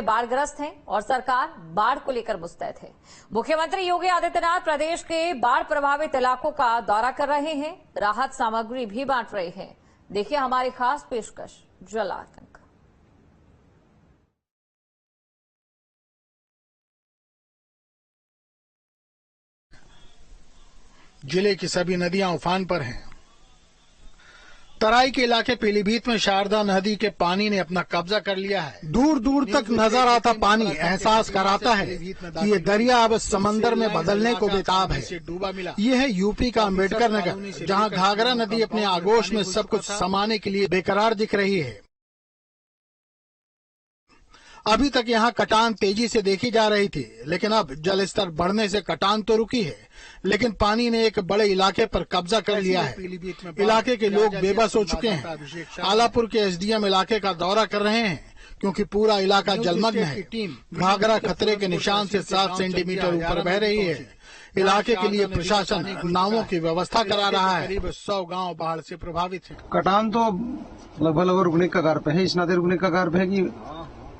बाढ़ग्रस्त हैं और सरकार बाढ़ को लेकर मुस्तैद है। मुख्यमंत्री योगी आदित्यनाथ प्रदेश के बाढ़ प्रभावित इलाकों का दौरा कर रहे हैं, राहत सामग्री भी बांट रहे हैं। देखिए हमारी खास पेशकश जल आतंक। जिले की सभी नदियां उफान पर हैं। तराई के इलाके पीलीभीत में शारदा नदी के पानी ने अपना कब्जा कर लिया है। दूर दूर तक नजर आता पानी एहसास कराता है कि ये दरिया अब समंदर में बदलने को बेताब है। ये है यूपी का अम्बेडकर नगर, जहां घाघरा नदी अपने आगोश में सब कुछ समाने के लिए बेकरार दिख रही है। अभी तक यहाँ कटान तेजी से देखी जा रही थी, लेकिन अब जल स्तर बढ़ने से कटान तो रुकी है, लेकिन पानी ने एक बड़े इलाके पर कब्जा कर लिया है। इलाके के लोग बेबस हो चुके हैं। आलापुर के एसडीएम इलाके का दौरा कर रहे हैं, क्योंकि पूरा इलाका जलमग्न है। घाघरा खतरे के निशान से 7 सेंटीमीटर ऊपर बह रही है। इलाके के लिए प्रशासन नावों की व्यवस्था करा रहा है। करीब 100 गाँव बाढ़ से प्रभावित है। कटान तो लगभग रुकने के कगार पे है। इस नाते रुकने के कगार पे है कि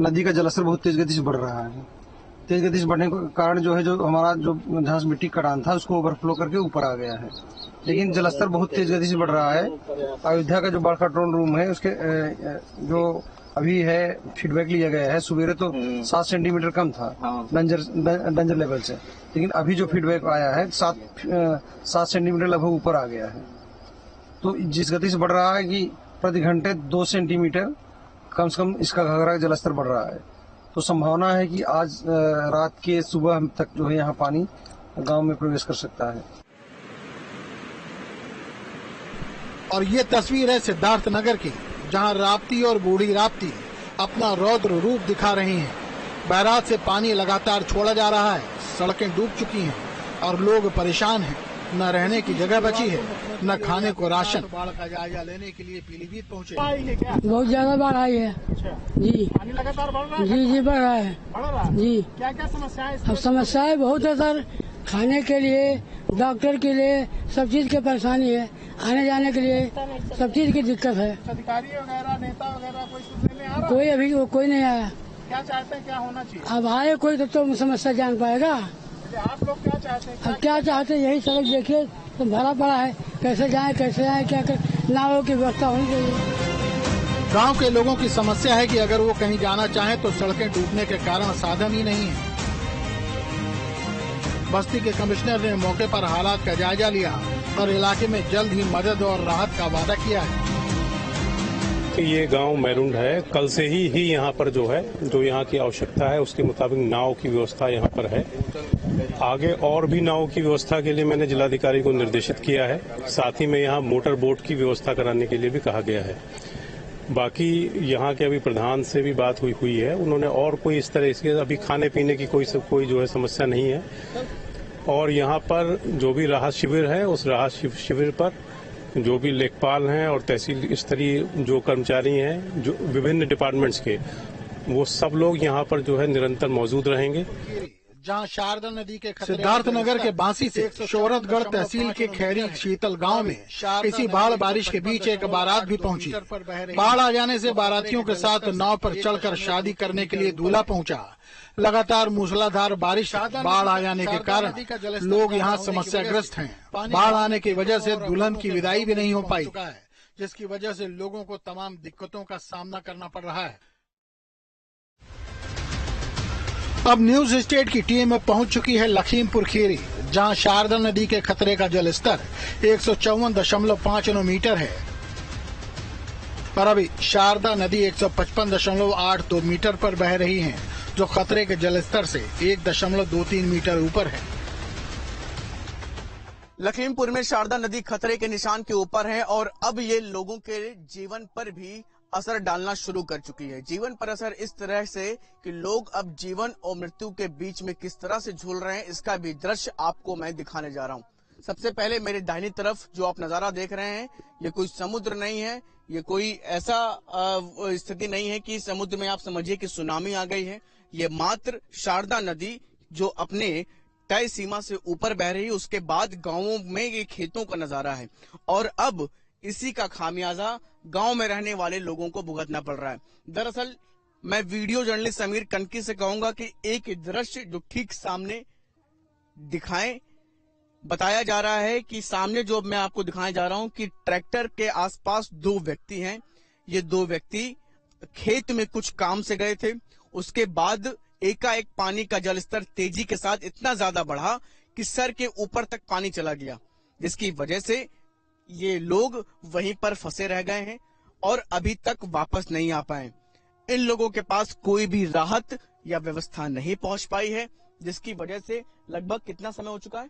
नदी का जलस्तर बहुत तेज गति से बढ़ रहा है। तेज गति से बढ़ने के कारण जो है, जो हमारा जो जहाँ मिट्टी कटान था उसको ओवरफ्लो करके ऊपर आ गया है, लेकिन जलस्तर बहुत तेज गति से बढ़ रहा है। अयोध्या का जो बाढ़ कंट्रोल रूम है, उसके जो अभी है फीडबैक लिया गया है, सवेरे तो 7 सेंटीमीटर कम था डेंजर लेवल से, लेकिन अभी जो फीडबैक आया है 7 सेंटीमीटर लगभग ऊपर आ गया है। तो जिस गति से बढ़ रहा है कि प्रति घंटे 2 सेंटीमीटर कम से कम इसका घाघरा का जलस्तर बढ़ रहा है। तो संभावना है कि आज रात के सुबह तक जो है यहाँ पानी गांव में प्रवेश कर सकता है। और ये तस्वीर है सिद्धार्थनगर की, जहां राप्ती और बूढ़ी राप्ती अपना रौद्र रूप दिखा रही हैं। बैराज से पानी लगातार छोड़ा जा रहा है, सड़कें डूब चुकी हैं और लोग परेशान हैं। न रहने की जगह बची है, न खाने को राशन। बाढ़ का जायजा लेने के लिए पीलीभीत पहुंचे। बहुत ज्यादा बाढ़ आई है जी। पानी लगातार बढ़ रहा है। जी बढ़ रहा है जी। क्या क्या समस्याएं? अब समस्याएं बहुत है सर, खाने के लिए, डॉक्टर के लिए, सब चीज की परेशानी है। आने जाने के लिए सब चीज की दिक्कत है। अधिकारी वगैरह, नेता वगैरह कोई सुनने में आ रहा? कोई अभी कोई नहीं आया। क्या चाहते हैं, क्या होना चाहिए? अब आए कोई तो समस्या जान पाएगा। आप लोग क्या चाहते हैं? अब क्या चाहते हैं, यही सड़क देखिए तो भरा पड़ा है, कैसे जाए कैसे आए, क्या कर, नावों की व्यवस्था होनी चाहिए। गांव के लोगों की समस्या है कि अगर वो कहीं जाना चाहें तो सड़कें डूबने के कारण साधन ही नहीं है। बस्ती के कमिश्नर ने मौके पर हालात का जायजा लिया और इलाके में जल्द ही मदद और राहत का वादा किया है। ये गांव मैरुंड है। कल से ही यहाँ पर जो यहाँ की आवश्यकता है उसके मुताबिक नाव की व्यवस्था यहाँ पर है। आगे और भी नाव की व्यवस्था के लिए मैंने जिलाधिकारी को निर्देशित किया है। साथ ही में यहाँ मोटर बोट की व्यवस्था कराने के लिए भी कहा गया है। बाकी यहाँ के अभी प्रधान से भी बात हुई है, उन्होंने और कोई इस तरह से अभी खाने पीने की कोई जो है समस्या नहीं है। और यहाँ पर जो भी राहत शिविर है, उस राहत शिविर पर जो भी लेखपाल हैं और तहसील स्तरीय जो कर्मचारी हैं, जो विभिन्न डिपार्टमेंट्स के, वो सब लोग यहाँ पर जो है निरंतर मौजूद रहेंगे। जहां शारदा नदी के सिद्धार्थनगर के बांसी से शोहरतगढ़ तहसील के खैरी शीतल गांव में इसी बारिश के बीच एक बारात भी पहुंची। बाढ़ आ जाने से बारातियों के साथ नाव पर चढ़कर शादी करने के लिए दूल्हा पहुंचा। लगातार मूसलाधार बारिश, बाढ़ आ जाने के कारण लोग यहाँ समस्याग्रस्त हैं। बाढ़ आने की वजह से दुल्हन की विदाई भी नहीं हो पाई, जिसकी वजह से लोगों को तमाम दिक्कतों का सामना करना पड़ रहा है। अब न्यूज स्टेट की टीम पहुंच चुकी है लखीमपुर खीरी, जहां शारदा नदी के खतरे का जलस्तर 154.59 मीटर है और अभी शारदा नदी 155.82 मीटर पर बह रही है, जो खतरे के जलस्तर से 1.23 मीटर ऊपर है। लखीमपुर में शारदा नदी खतरे के निशान के ऊपर है और अब ये लोगों के जीवन पर भी असर डालना शुरू कर चुकी है। जीवन पर असर इस तरह से कि लोग अब जीवन और मृत्यु के बीच में किस तरह से झूल रहे हैं, इसका भी दृश्य आपको मैं दिखाने जा रहा हूं। सबसे पहले मेरे दाहिनी तरफ जो आप नजारा देख रहे हैं, ये कोई समुद्र नहीं है, ये कोई ऐसा स्थिति नहीं है कि समुद्र में आप समझिए कि सुनामी आ गई है। ये मात्र शारदा नदी जो अपने तय सीमा से ऊपर बह रही है, उसके बाद गांवों में ये खेतों का नजारा है और अब इसी का खामियाजा गांव में रहने वाले लोगों को भुगतना पड़ रहा है। दरअसल मैं वीडियो जर्नलिस्ट समीर कनकी से कहूंगा कि एक दृश्य जो ठीक सामने दिखाएं। बताया जा रहा है कि सामने जो मैं आपको दिखाने जा रहा हूं कि ट्रैक्टर के आसपास दो व्यक्ति हैं। ये दो व्यक्ति खेत में कुछ काम से गए थे। उसके बाद एकाएक पानी का जलस्तर तेजी के साथ इतना ज्यादा बढ़ा कि सर के ऊपर तक पानी चला गया, जिसकी वजह से ये लोग वहीं पर फंसे रह गए हैं और अभी तक वापस नहीं आ पाए। इन लोगों के पास कोई भी राहत या व्यवस्था नहीं पहुंच पाई है, जिसकी वजह से लगभग कितना समय हो चुका है?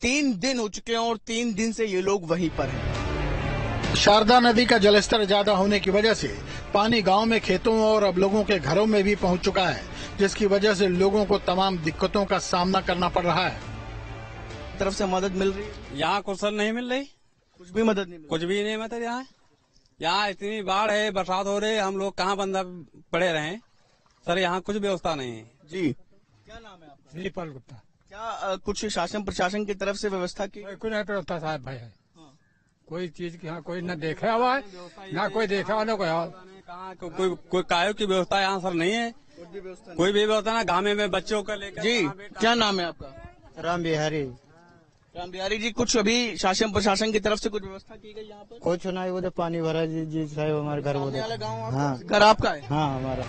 3 दिन हो चुके हैं और 3 दिन से ये लोग वहीं पर हैं। शारदा नदी का जलस्तर ज्यादा होने की वजह से पानी गांव में, खेतों और अब लोगों के घरों में भी पहुंच चुका है, जिसकी वजह से लोगों को तमाम दिक्कतों का सामना करना पड़ रहा है। तरफ से मदद मिल रही है? यहाँ कुछ नहीं मिल रही, कुछ भी मदद नहीं मिल कुछ भी नहीं। मतलब यहाँ इतनी बाढ़ है, बरसात हो रही है, हम लोग कहाँ बंदा पड़े रहे सर। यहाँ कुछ व्यवस्था नहीं है। जी, क्या नाम है आपका? दीपल गुप्ता। क्या कुछ शासन प्रशासन की तरफ से व्यवस्था की? कोई नहीं व्यवस्था साहब भाई है। कोई चीज की यहाँ कोई न देखे हुआ है, ना कोई देखा हुआ, ना कोई कहाँ कोई कायों की व्यवस्था यहाँ सर नहीं है। कोई भी व्यवस्था ना, गाँव में बच्चों का लेकर। जी, क्या नाम है आपका? राम बिहारी। राम बिहारी जी, कुछ अभी शासन प्रशासन की तरफ से कुछ व्यवस्था की गई यहाँ पर? कुछ नहीं, वो पानी भरा जी साहब हमारे घर। हाँ, घर आपका है? हाँ, हमारा।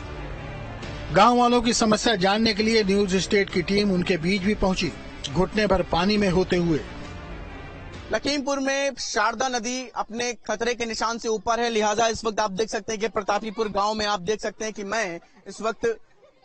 गांव वालों की समस्या जानने के लिए न्यूज स्टेट की टीम उनके बीच भी पहुंची, घुटने भर पानी में होते हुए। लखीमपुर में शारदा नदी अपने खतरे के निशान से ऊपर है, लिहाजा इस वक्त आप देख सकते हैं कि प्रतापीपुर गांव में आप देख सकते हैं कि मैं इस वक्त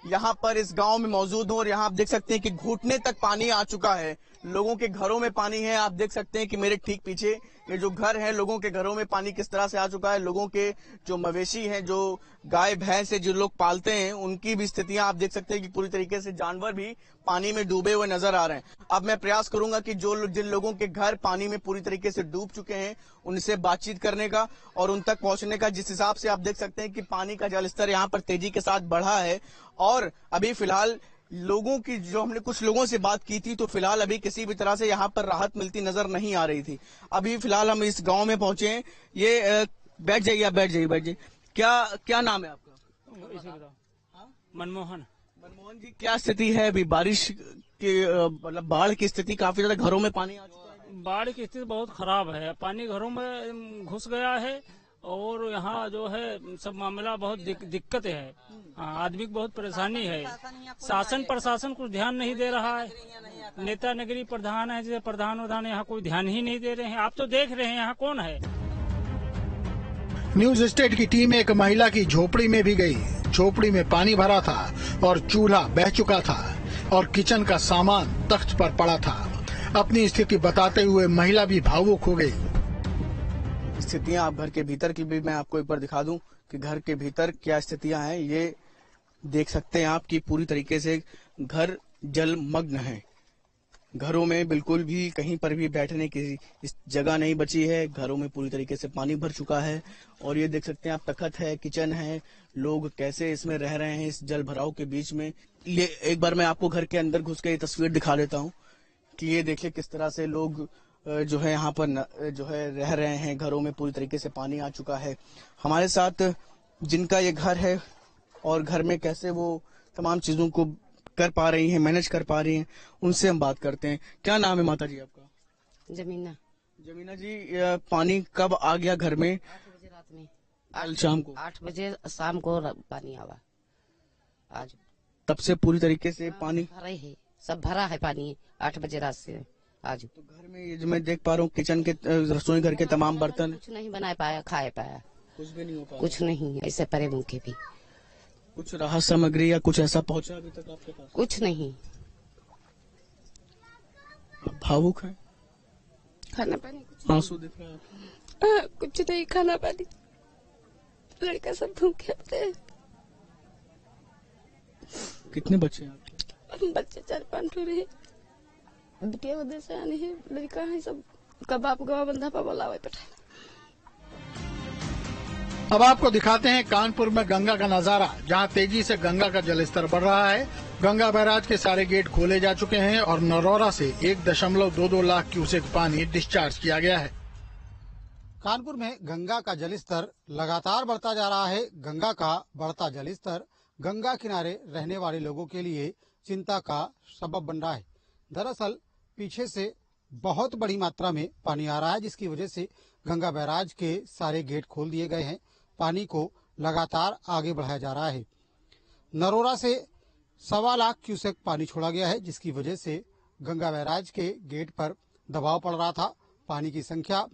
यहाँ पर इस गांव में मौजूद हूँ और यहाँ आप देख सकते हैं कि घुटने तक पानी आ चुका है। लोगों के घरों में पानी है। आप देख सकते हैं कि मेरे ठीक पीछे ये जो घर है, लोगों के घरों में पानी किस तरह से आ चुका है। लोगों के जो मवेशी हैं, जो गाय भैंस है, जो लोग पालते हैं, उनकी भी स्थितियां आप देख सकते हैं कि पूरी तरीके से जानवर भी पानी में डूबे हुए नजर आ रहे हैं। अब मैं प्रयास करूंगा कि जिन लोगों के घर पानी में पूरी तरीके से डूब चुके हैं, उनसे बातचीत करने का और उन तक पहुंचने का। जिस हिसाब से आप देख सकते हैं कि पानी का जलस्तर यहाँ पर तेजी के साथ बढ़ा है और अभी फिलहाल लोगों की जो हमने कुछ लोगों से बात की थी, तो फिलहाल अभी किसी भी तरह से यहाँ पर राहत मिलती नजर नहीं आ रही थी। अभी फिलहाल हम इस गांव में पहुंचे हैं। ये बैठ जाइए। क्या नाम है आपका? मनमोहन जी, क्या स्थिति है अभी? बारिश की मतलब बाढ़ की स्थिति, काफी ज्यादा घरों में पानी आ चुका है। बाढ़ की स्थिति बहुत खराब है, पानी घरों में घुस गया है और यहाँ जो है सब मामला बहुत दिक्कत है। आदमी को बहुत परेशानी है। शासन प्रशासन कुछ ध्यान नहीं दे रहा है। नेता नगरी प्रधान है, जैसे प्रधान यहाँ कोई ध्यान ही नहीं दे रहे हैं। आप तो देख रहे हैं यहाँ कौन है। न्यूज स्टेट की टीम एक महिला की झोपड़ी में भी गई। झोपड़ी में पानी भरा था और चूल्हा बह चुका था और किचन का सामान तख्त पर पड़ा था। अपनी स्थिति बताते हुए महिला भी भावुक हो गई। स्थितियां आप घर के भीतर की भी मैं आपको एक बार दिखा दूं कि घर के भीतर क्या स्थितियां हैं। ये देख सकते हैं आप कि पूरी तरीके से घर जलमग्न है। घरों में बिल्कुल भी कहीं पर भी बैठने की जगह नहीं बची है। घरों में पूरी तरीके से पानी भर चुका है और ये देख सकते हैं आप, तखत है, किचन है, लोग कैसे इसमें रह रहे हैं इस जल भराव के बीच में। ये एक बार मैं आपको घर के अंदर घुस के ये तस्वीर दिखा देता हूँ कि ये देखिए किस तरह से लोग जो है यहाँ पर जो है रह रहे हैं। घरों में पूरी तरीके से पानी आ चुका है। हमारे साथ जिनका ये घर है और घर में कैसे वो तमाम चीजों को कर पा रही हैं, मैनेज कर पा रही हैं, उनसे हम बात करते हैं। क्या नाम है माता जी आपका? जमीना जी, पानी कब आ गया घर में? 8 बजे रात में। कल शाम को 8 बजे शाम को पानी आवा। आज तब से पूरी तरीके से पानी भरा है, सब भरा है पानी 8 बजे रात से आज। तो घर में ये जो मैं देख पा रहा हूँ, किचन के रसोई घर के तमाम बर्तन कुछ नहीं बना पाया, खा पाया, कुछ भी नहीं हो पाया। कुछ नहीं, ऐसे परे मुखे भी कुछ राहत सामग्री या कुछ ऐसा पहुंचा अभी तक आपके पास? कुछ नहीं। आप भावुक हैं? खाना पानी आंसू दिख रहा है? कुछ नहीं, खाना पानी, लड़का सब भूखे हैं। कितने बच्चे हैं आपके? बच्चे 4-5 रहे। बिटिया उधर से आने हैं, लड़का है सब कबाब बंधा पर बोला पटा। अब आपको दिखाते हैं कानपुर में गंगा का नजारा, जहां तेजी से गंगा का जलस्तर बढ़ रहा है। गंगा बैराज के सारे गेट खोले जा चुके हैं और नरौरा से 1.22 लाख क्यूसेक पानी डिस्चार्ज किया गया है। कानपुर में गंगा का जलस्तर लगातार बढ़ता जा रहा है। गंगा का बढ़ता जलस्तर गंगा किनारे रहने वाले लोगों के लिए चिंता का सबब बन रहा है। दरअसल पीछे से बहुत बड़ी मात्रा में पानी आ रहा है, जिसकी वजह से गंगा बैराज के सारे गेट खोल दिए गए हैं। पानी को लगातार आगे बढ़ाया जा रहा है। नरोरा से 1.25 लाख क्यूसेक पानी छोड़ा गया है, जिसकी वजह से गंगा बैराज के गेट पर दबाव पड़ रहा था। पानी की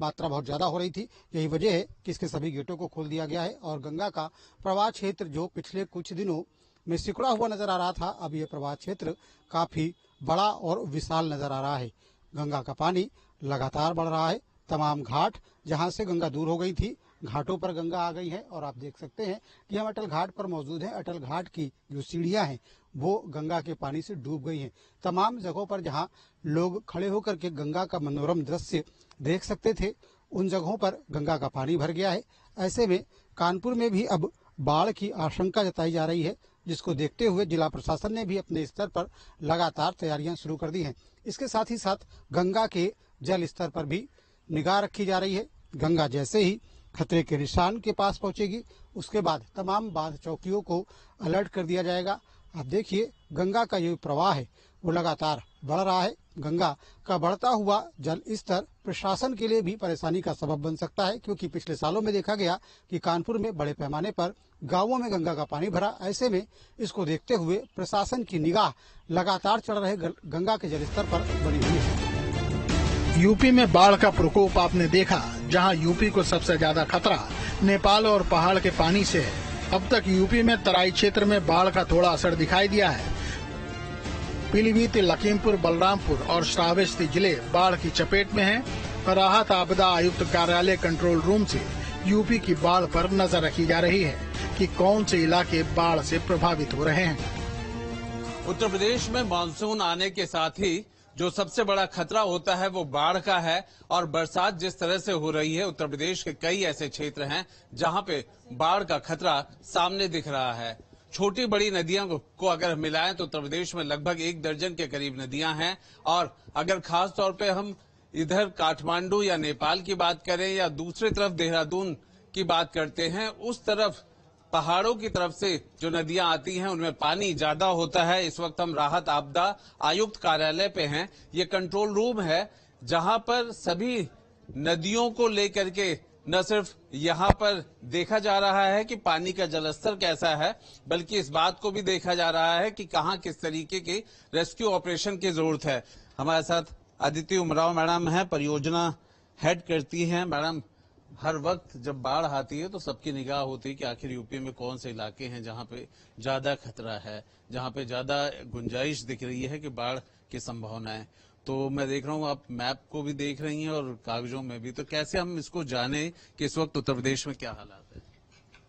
मात्रा बहुत ज्यादा हो रही थी। यही वजह है कि इसके सभी गेटों को खोल दिया गया है और गंगा का प्रवाह क्षेत्र जो पिछले कुछ दिनों में सिकुड़ा हुआ नजर आ रहा था, अब यह प्रवाह क्षेत्र काफी बड़ा और विशाल नजर आ रहा है। गंगा का पानी लगातार बढ़ रहा है। तमाम घाट जहां से गंगा दूर हो गई थी, घाटों पर गंगा आ गई है और आप देख सकते हैं कि हम अटल घाट पर मौजूद हैं। अटल घाट की जो सीढ़ियां हैं वो गंगा के पानी से डूब गई हैं। तमाम जगहों पर जहां लोग खड़े होकर के गंगा का मनोरम दृश्य देख सकते थे, उन जगहों पर गंगा का पानी भर गया है। ऐसे में कानपुर में भी अब बाढ़ की आशंका जताई जा रही है, जिसको देखते हुए जिला प्रशासन ने भी अपने स्तर पर लगातार तैयारियां शुरू कर दी हैं। इसके साथ ही साथ गंगा के जल स्तर पर भी निगाह रखी जा रही है। गंगा जैसे ही खतरे के निशान के पास पहुंचेगी, उसके बाद तमाम बांध चौकियों को अलर्ट कर दिया जाएगा। आप देखिए गंगा का ये प्रवाह है वो लगातार बढ़ रहा है। गंगा का बढ़ता हुआ जल स्तर प्रशासन के लिए भी परेशानी का सबब बन सकता है, क्योंकि पिछले सालों में देखा गया कि कानपुर में बड़े पैमाने पर गांवों में गंगा का पानी भरा। ऐसे में इसको देखते हुए प्रशासन की निगाह लगातार चढ़ रहे गंगा के जलस्तर पर बनी हुई है। यूपी में बाढ़ का प्रकोप आपने देखा, जहां यूपी को सबसे ज्यादा खतरा नेपाल और पहाड़ के पानी से है। अब तक यूपी में तराई क्षेत्र में बाढ़ का थोड़ा असर दिखाई दिया है। पीलीभीत, लखीमपुर, बलरामपुर और श्रावस्ती जिले बाढ़ की चपेट में हैं। राहत आपदा आयुक्त कार्यालय कंट्रोल रूम से यूपी की बाढ़ पर नजर रखी जा रही है कि कौन से इलाके बाढ़ से प्रभावित हो रहे हैं। उत्तर प्रदेश में मानसून आने के साथ ही जो सबसे बड़ा खतरा होता है वो बाढ़ का है और बरसात जिस तरह से हो रही है, उत्तर प्रदेश के कई ऐसे क्षेत्र हैं जहां पे बाढ़ का खतरा सामने दिख रहा है। छोटी बड़ी नदियों को अगर मिलाएं तो उत्तर प्रदेश में लगभग 1 दर्जन के करीब नदियां हैं और अगर खास तौर पे हम इधर काठमांडू या नेपाल की बात करें या दूसरी तरफ देहरादून की बात करते हैं, उस तरफ पहाड़ों की तरफ से जो नदियां आती हैं उनमें पानी ज्यादा होता है। इस वक्त हम राहत आपदा आयुक्त कार्यालय पे हैं। ये कंट्रोल रूम है जहां पर सभी नदियों को लेकर के न सिर्फ यहां पर देखा जा रहा है कि पानी का जलस्तर कैसा है, बल्कि इस बात को भी देखा जा रहा है कि कहां किस तरीके के रेस्क्यू ऑपरेशन की जरूरत है। हमारे साथ अदिति उमराव मैडम है, परियोजना हेड करती हैं। मैडम, हर वक्त जब बाढ़ आती है तो सबकी निगाह होती है कि आखिर यूपी में कौन से इलाके हैं जहां पे ज्यादा खतरा है, जहां पे ज्यादा गुंजाइश दिख रही है कि बाढ़ की संभावना है। तो मैं देख रहा हूँ आप मैप को भी देख रही हैं और कागजों में भी, तो कैसे हम इसको जाने कि इस वक्त उत्तर प्रदेश में क्या हालात है?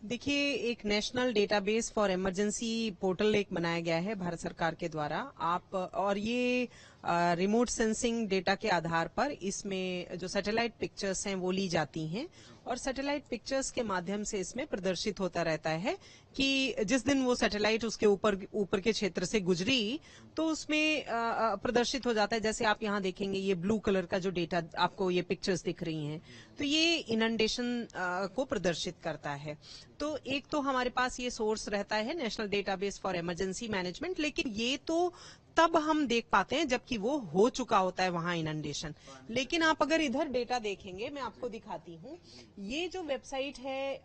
देखिए, एक national database for emergency portal एक बनाया गया है भारत सरकार के द्वारा। आप और ये रिमोट सेंसिंग डेटा के आधार पर इसमें जो सैटेलाइट पिक्चर्स हैं वो ली जाती हैं और सैटेलाइट पिक्चर्स के माध्यम से इसमें प्रदर्शित होता रहता है कि जिस दिन वो सैटेलाइट उसके ऊपर के क्षेत्र से गुजरी तो उसमें प्रदर्शित हो जाता है। जैसे आप यहाँ देखेंगे ये ब्लू कलर का जो डेटा आपको ये पिक्चर्स दिख रही हैं, तो ये इनंडेशन को प्रदर्शित करता है। तो एक तो हमारे पास ये सोर्स रहता है national database for emergency management, लेकिन ये तो तब हम देख पाते हैं जबकि वो हो चुका होता है वहां इनंडेशन। लेकिन आप अगर इधर डेटा देखेंगे, मैं आपको दिखाती हूँ, ये जो वेबसाइट है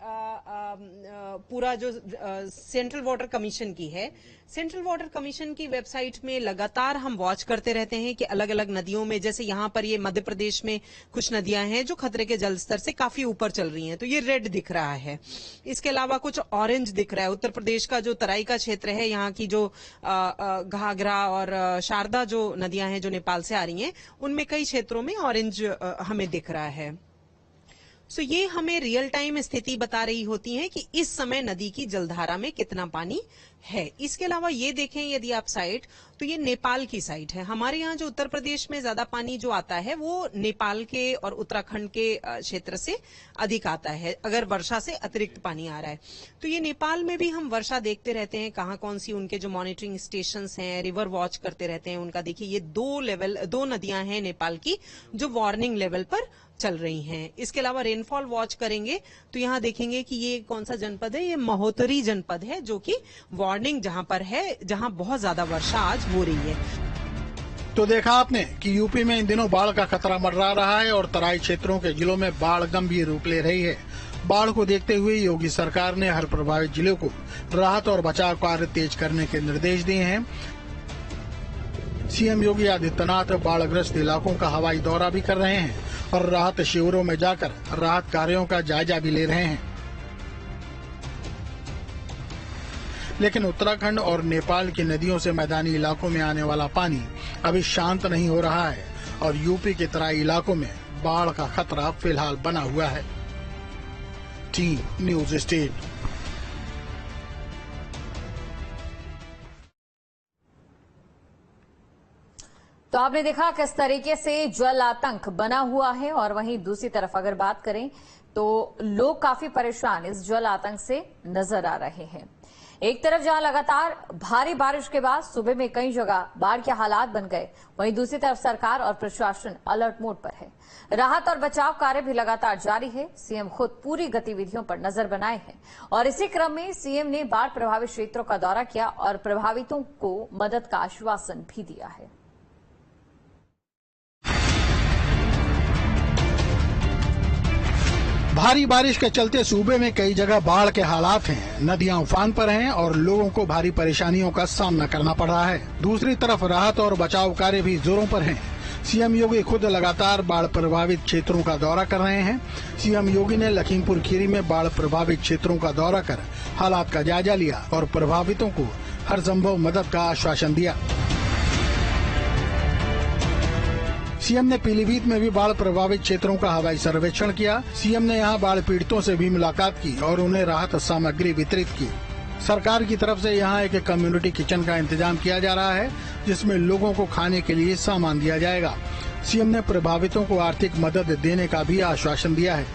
पूरा जो सेंट्रल वाटर कमीशन की है, सेंट्रल वाटर कमीशन की वेबसाइट में लगातार हम वॉच करते रहते हैं कि अलग अलग नदियों में, जैसे यहाँ पर ये मध्य प्रदेश में कुछ नदियां हैं जो खतरे के जल स्तर से काफी ऊपर चल रही हैं, तो ये रेड दिख रहा है। इसके अलावा कुछ ऑरेंज दिख रहा है। उत्तर प्रदेश का जो तराई का क्षेत्र है, यहाँ की जो घाघरा और शारदा जो नदियां हैं जो नेपाल से आ रही हैं, उनमें कई क्षेत्रों में ऑरेंज हमें दिख रहा है। सो ये हमें रियल टाइम स्थिति बता रही होती है कि इस समय नदी की जलधारा में कितना पानी है। इसके अलावा ये देखें यदि आप साइट, तो ये नेपाल की साइट है। हमारे यहाँ जो उत्तर प्रदेश में ज्यादा पानी जो आता है वो नेपाल के और उत्तराखंड के क्षेत्र से अधिक आता है, अगर वर्षा से अतिरिक्त पानी आ रहा है। तो ये नेपाल में भी हम वर्षा देखते रहते हैं, कहाँ कौन सी उनके जो मॉनिटरिंग स्टेशंस हैं, रिवर वॉच करते रहते हैं उनका। देखिए ये दो नदियां हैं नेपाल की जो वार्निंग लेवल पर चल रही हैं। इसके अलावा रेनफॉल वॉच करेंगे तो यहाँ देखेंगे कि ये कौन सा जनपद है, ये महोत्तरी जनपद है जो कि वार्निंग जहां पर है, जहां बहुत ज्यादा वर्षा आज हो रही है। तो देखा आपने कि यूपी में इन दिनों बाढ़ का खतरा मंडरा रहा है और तराई क्षेत्रों के जिलों में बाढ़ गंभीर रूप ले रही है। बाढ़ को देखते हुए योगी सरकार ने हर प्रभावित जिले को राहत और बचाव कार्य तेज करने के निर्देश दिए हैं। सीएम योगी आदित्यनाथ बाढ़ग्रस्त इलाकों का हवाई दौरा भी कर रहे हैं और राहत शिविरों में जाकर राहत कार्यों का जायजा भी ले रहे हैं। लेकिन उत्तराखंड और नेपाल की नदियों से मैदानी इलाकों में आने वाला पानी अभी शांत नहीं हो रहा है और यूपी के तराई इलाकों में बाढ़ का खतरा फिलहाल बना हुआ है। Team news state. तो आपने देखा किस तरीके से जल आतंक बना हुआ है और वहीं दूसरी तरफ अगर बात करें तो लोग काफी परेशान इस जल आतंक से नजर आ रहे हैं। एक तरफ जहां लगातार भारी बारिश के बाद सुबह में कई जगह बाढ़ के हालात बन गए, वहीं दूसरी तरफ सरकार और प्रशासन अलर्ट मोड पर है। राहत और बचाव कार्य भी लगातार जारी है। सीएम खुद पूरी गतिविधियों पर नजर बनाए हैं और इसी क्रम में सीएम ने बाढ़ प्रभावित क्षेत्रों का दौरा किया और प्रभावितों को मदद का आश्वासन भी दिया है। भारी बारिश के चलते सूबे में कई जगह बाढ़ के हालात हैं। नदियां उफान पर हैं और लोगों को भारी परेशानियों का सामना करना पड़ रहा है। दूसरी तरफ राहत और बचाव कार्य भी जोरों पर हैं। सीएम योगी खुद लगातार बाढ़ प्रभावित क्षेत्रों का दौरा कर रहे हैं। सीएम योगी ने लखीमपुर खीरी में बाढ़ प्रभावित क्षेत्रों का दौरा कर हालात का जायजा लिया और प्रभावितों को हर संभव मदद का आश्वासन दिया। सीएम ने पीलीभीत में भी बाढ़ प्रभावित क्षेत्रों का हवाई सर्वेक्षण किया। सीएम ने यहां बाढ़ पीड़ितों से भी मुलाकात की और उन्हें राहत सामग्री वितरित की। सरकार की तरफ से यहां एक कम्युनिटी किचन का इंतजाम किया जा रहा है जिसमें लोगों को खाने के लिए सामान दिया जाएगा। सीएम ने प्रभावितों को आर्थिक मदद देने का भी आश्वासन दिया है।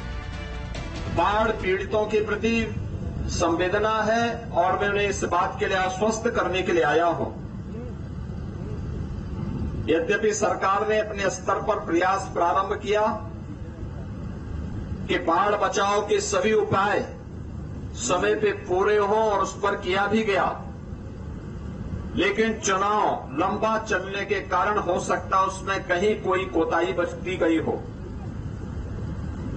बाढ़ पीड़ितों के प्रति संवेदना है और मैं उन्हें इस बात के लिए आश्वस्त करने के लिए आया हूं। यद्यपि सरकार ने अपने स्तर पर प्रयास प्रारंभ किया कि बाढ़ बचाव के सभी उपाय समय पे पूरे हों और उस पर किया भी गया, लेकिन चुनाव लंबा चलने के कारण हो सकता उसमें कहीं कोई कोताही बरती गई हो।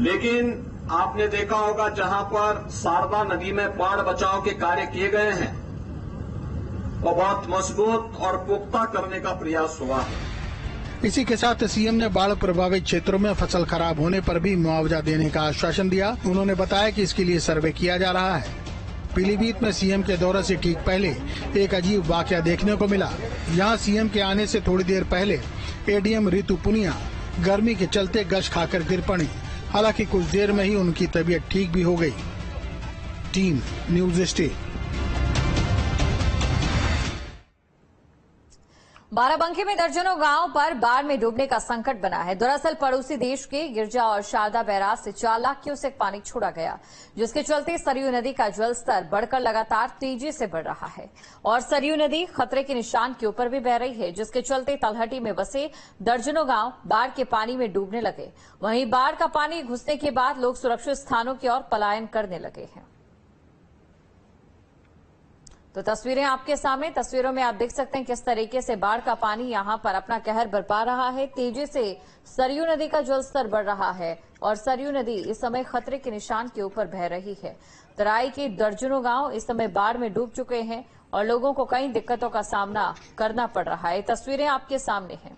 लेकिन आपने देखा होगा जहां पर शारदा नदी में बाढ़ बचाव के कार्य किए गए हैं वो बहुत मजबूत और पुख्ता करने का प्रयास हुआ है। इसी के साथ सीएम ने बाढ़ प्रभावित क्षेत्रों में फसल खराब होने पर भी मुआवजा देने का आश्वासन दिया। उन्होंने बताया कि इसके लिए सर्वे किया जा रहा है। पीलीभीत में सीएम के दौरे से ठीक पहले एक अजीब वाकया देखने को मिला। यहाँ सीएम के आने से थोड़ी देर पहले एडीएम रितु पुनिया गर्मी के चलते गश खाकर गिर पड़ी। हालांकि कुछ देर में ही उनकी तबीयत ठीक भी हो गई। Team news state. बाराबंकी में दर्जनों गांव पर बाढ़ में डूबने का संकट बना है। दरअसल पड़ोसी देश के गिरजा और शारदा बैराज से 4 लाख क्यूसेक पानी छोड़ा गया, जिसके चलते सरयू नदी का जलस्तर बढ़कर लगातार तेजी से बढ़ रहा है और सरयू नदी खतरे के निशान के ऊपर भी बह रही है, जिसके चलते तलहटी में बसे दर्जनों गांव बाढ़ के पानी में डूबने लगे। वहीं बाढ़ का पानी घुसने के बाद लोग सुरक्षित स्थानों की ओर पलायन करने लगे हैं। तो तस्वीरें आपके सामने, तस्वीरों में आप देख सकते हैं किस तरीके से बाढ़ का पानी यहां पर अपना कहर बरपा रहा है। तेजी से सरयू नदी का जलस्तर बढ़ रहा है और सरयू नदी इस समय खतरे के निशान के ऊपर बह रही है। तराई के दर्जनों गांव इस समय बाढ़ में डूब चुके हैं और लोगों को कई दिक्कतों का सामना करना पड़ रहा है। तस्वीरें आपके सामने हैं।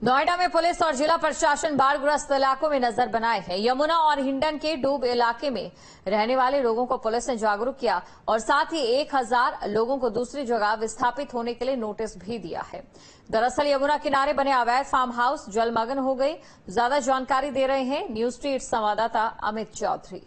नोएडा में पुलिस और जिला प्रशासन बाढ़ग्रस्त इलाकों में नजर बनाए हैं। यमुना और हिंडन के डूब इलाके में रहने वाले लोगों को पुलिस ने जागरूक किया और साथ ही 1000 लोगों को दूसरी जगह विस्थापित होने के लिए नोटिस भी दिया है। दरअसल यमुना किनारे बने अवैध फार्म हाउस जलमग्न हो गए। ज्यादा जानकारी दे रहे हैं न्यूज स्ट्रीट संवाददाता अमित चौधरी।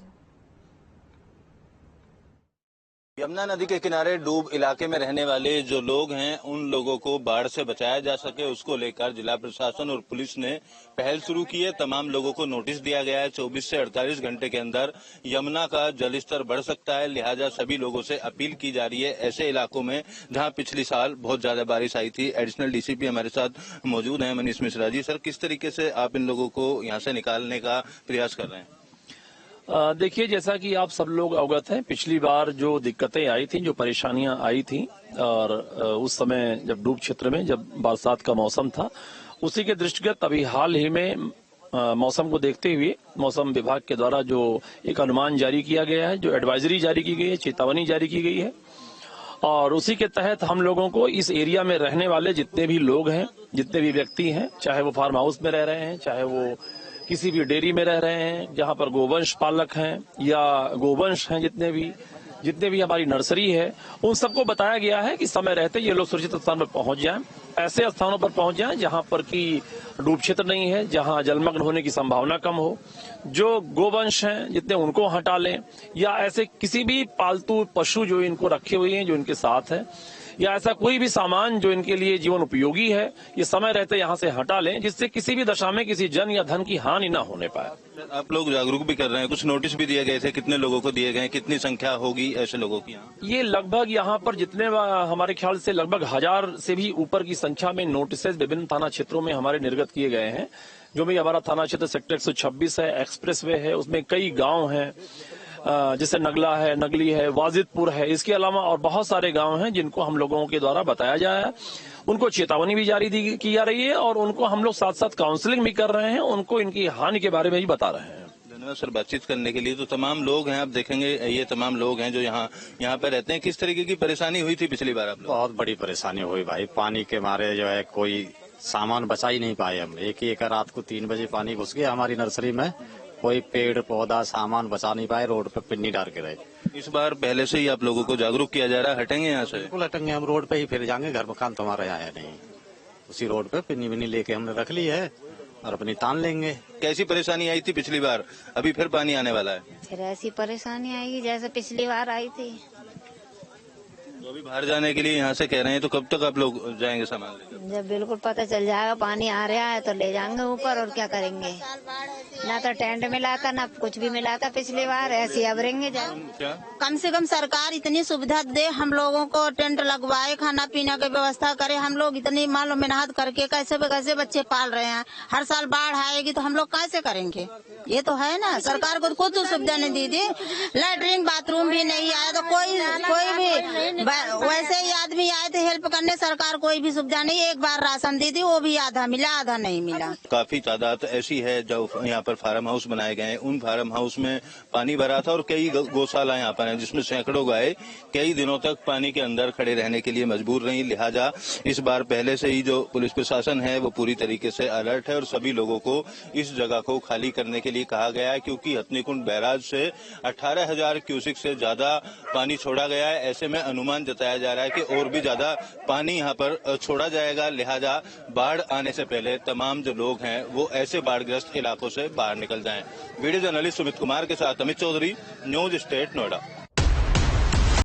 यमुना नदी के किनारे डूब इलाके में रहने वाले जो लोग हैं उन लोगों को बाढ़ से बचाया जा सके उसको लेकर जिला प्रशासन और पुलिस ने पहल शुरू की है। तमाम लोगों को नोटिस दिया गया है। 24 से 48 घंटे के अंदर यमुना का जलस्तर बढ़ सकता है, लिहाजा सभी लोगों से अपील की जा रही है ऐसे इलाकों में जहां पिछली साल बहुत ज्यादा बारिश आई थी। एडिशनल डीसीपी हमारे साथ मौजूद हैं, मनीष मिश्रा जी। सर, किस तरीके से आप इन लोगों को यहाँ से निकालने का प्रयास कर रहे हैं? देखिए, जैसा कि आप सब लोग अवगत हैं, पिछली बार जो दिक्कतें आई थी, जो परेशानियां आई थी और उस समय जब डूब क्षेत्र में जब बरसात का मौसम था, उसी के दृष्टिगत अभी हाल ही में मौसम को देखते हुए मौसम विभाग के द्वारा जो एक अनुमान जारी किया गया है, जो एडवाइजरी जारी की गई है, चेतावनी जारी की गई है और उसी के तहत हम लोगों को इस एरिया में रहने वाले जितने भी लोग हैं, जितने भी व्यक्ति हैं, चाहे वो फार्म हाउस में रह रहे हैं, चाहे वो किसी भी डेयरी में रह रहे हैं जहां पर गोवंश पालक हैं या गोवंश हैं, जितने भी हमारी नर्सरी है, उन सबको बताया गया है कि समय रहते ये लोग सुरक्षित स्थान पर पहुंच जाएं, ऐसे स्थानों पर पहुंच जाएं जहां पर की डूब क्षेत्र नहीं है, जहां जलमग्न होने की संभावना कम हो। जो गोवंश हैं जितने उनको हटा लें या ऐसे किसी भी पालतू पशु जो इनको रखे हुए हैं, जो इनके साथ है, या ऐसा कोई भी सामान जो इनके लिए जीवन उपयोगी है, ये समय रहते यहाँ से हटा लें, जिससे किसी भी दशा में किसी जन या धन की हानि न होने पाए। आप लोग जागरूक भी कर रहे हैं, कुछ नोटिस भी दिए गए थे, कितने लोगों को दिए गए, कितनी संख्या होगी ऐसे लोगों की? ये लगभग यहाँ पर जितने हमारे ख्याल से लगभग 1000 से भी ऊपर की संख्या में नोटिस विभिन्न थाना क्षेत्रों में हमारे निर्गत किए गए हैं। जो भी हमारा थाना क्षेत्र सेक्टर 126 है, एक्सप्रेस वे है, उसमें कई गाँव हैं, जैसे नगला है, नगली है, वाजिदपुर है, इसके अलावा और बहुत सारे गांव हैं जिनको हम लोगों के द्वारा बताया जाए, उनको चेतावनी भी जारी की जा रही है और उनको हम लोग साथ साथ काउंसलिंग भी कर रहे हैं, उनको इनकी हानि के बारे में भी बता रहे हैं। धन्यवाद सर बातचीत करने के लिए। तो तमाम लोग हैं, आप देखेंगे ये तमाम लोग हैं जो यहाँ पे रहते हैं। किस तरीके की परेशानी हुई थी पिछली बार? आप बहुत बड़ी परेशानी हुई भाई, पानी के मारे जो है कोई सामान बचा ही नहीं पाए हम। एक रात को 3 बजे पानी घुस गया हमारी नर्सरी में, कोई पेड़ पौधा सामान बचा नहीं पाए, रोड पे पिन्नी डाल के रहे। इस बार पहले से ही आप लोगों को जागरूक किया जा रहा है, हटेंगे यहाँ से? बिल्कुल हटेंगे, हम रोड पे ही फिर जाएंगे, घर मकान तो हमारा आया नहीं, उसी रोड पे पिन्नी विन्नी लेके हमने रख ली है और अपनी तान लेंगे। कैसी परेशानी आई थी पिछली बार? अभी फिर पानी आने वाला है? फिर ऐसी परेशानी आएगी जैसे पिछली बार आई थी। तो अभी बाहर जाने के लिए यहाँ से कह रहे हैं, तो कब तक आप लोग जाएंगे सामान लेकर? जब बिल्कुल पता चल जाएगा पानी आ रहा है तो ले जाएंगे ऊपर, और क्या करेंगे। ना तो टेंट मिला था, ना कुछ भी मिला था पिछली बार, ऐसे अब रहेंगे। कम से कम सरकार इतनी सुविधा दे, हम लोगों को टेंट लगवाए, खाना पीना की व्यवस्था करे। हम लोग इतनी मालो मेहनत करके कैसे बच्चे पाल रहे हैं, हर साल बाढ़ आएगी तो हम लोग कैसे करेंगे? ये तो है ना, सरकार को खुद तो सुविधा नहीं दी थी, लैट्रिन बाथरूम भी नहीं आया, तो कोई भी वैसे ही आदमी आए थे हेल्प करने, सरकार कोई भी सुविधा नहीं। एक बार राशन दी थी, वो भी आधा मिला, आधा नहीं मिला। काफी तादाद ऐसी है जो यहाँ पर फार्म हाउस बनाए गए हैं, उन फार्म हाउस में पानी भरा था और कई गौशाला यहाँ पर हैं जिसमें सैकड़ों गाय कई दिनों तक पानी के अंदर खड़े रहने के लिए मजबूर रही। लिहाजा इस बार पहले से ही जो पुलिस प्रशासन है वो पूरी तरीके से अलर्ट है और सभी लोगों को इस जगह को खाली करने के लिए कहा गया है, क्योंकि हथनीकुंड बैराज से 18,000 क्यूसेक से ज्यादा पानी छोड़ा गया है। ऐसे में अनुमान जताया जा रहा है कि और भी ज्यादा पानी यहाँ पर छोड़ा जाएगा। लिहाजा बाढ़ आने से पहले तमाम जो लोग हैं वो ऐसे बाढ़ग्रस्त इलाकों से बाहर निकल जाएं। वीडियो जर्नलिस्ट सुमित कुमार के साथ अमित चौधरी, न्यूज स्टेट, नोएडा।